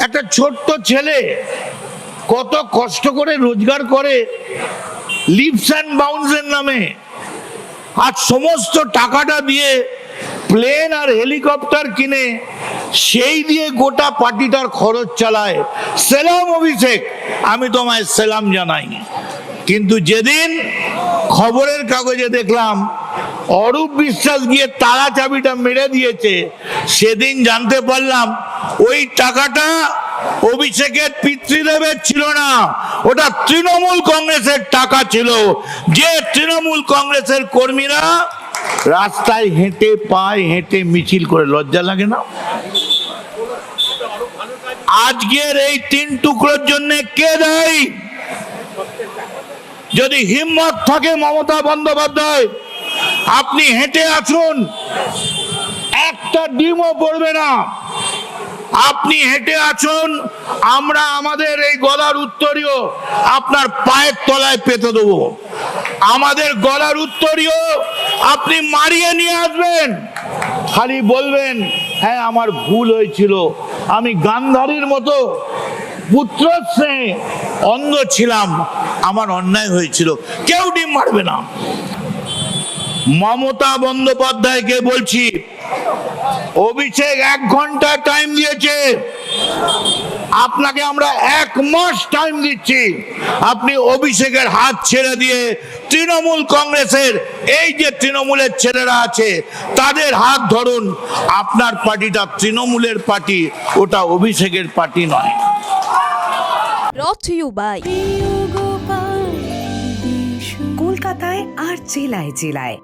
একটা ছোট্ট ছেলে কত কষ্ট করে রোজগার করে লিপস অ্যান্ড বাউন্সের নামে, আর সমস্ত টাকাটা দিয়ে প্লেন আর হেলিকপ্টার কিনে সেই দিয়ে গোটা পার্টিটার খরচ চালায়। সেলাম অভিষেক, আমি তোমায় সেলাম জানাই। কিন্তু যেদিন খবরের কাগজে দেখলাম অরূপ বিশ্বাস গিয়ে তালা চাবিটা মেরে দিয়েছে, সেদিন জানতে পারলাম ওই টাকাটা অভিষেকের পিতৃদেবের ছিল না, ওটা তৃণমূল কংগ্রেসের টাকা ছিল। যে তৃণমূল কংগ্রেসের কর্মীরা রাস্তায় হেঁটে পায়ে হেঁটে মিছিল করে, লজ্জা লাগে না? আজকের এই 3 টুকরোর জন্য কে দায়ী? যদি হিম্মত থাকে মমতা বন্দ্যোপাধ্যায়, আপনি হেঁটে আসুন, একটা ডিমও পড়বে না। আপনি হেঁটে আসুন, আমরা আমাদের এই গলার উত্তরীয় আপনার পায়ের তলায় পেতে দেবো। আমাদের গলার উত্তরীয় আপনি মারিয়ে নিয়ে আসবেন, খালি বলবেন হ্যাঁ আমার ভুল হয়েছিল, আমি গান্ধারীর মতো পুত্র স্নেহে অন্ধ ছিলাম, আমার অন্যায় হয়েছিল। কেউ ডিম মারবে না। মমতা বন্দ্যোপাধ্যায়কে বলছি, অভিষেক 1 ঘন্টা টাইম দিয়েছে, আপনাকে আমরা 1 মাস টাইম দিচ্ছি। আপনি অভিষেকের হাত ছেড়ে দিয়ে তৃণমূল কংগ্রেসের এই যে তৃণমূলের ছেলেরা আছে তাদের হাত ধরুন। আপনার পার্টিটা তৃণমূলের পার্টি, ওটা অভিষেকের পার্টি নয়। Brought to you by কলকাতায় আর জেলায় জেলায়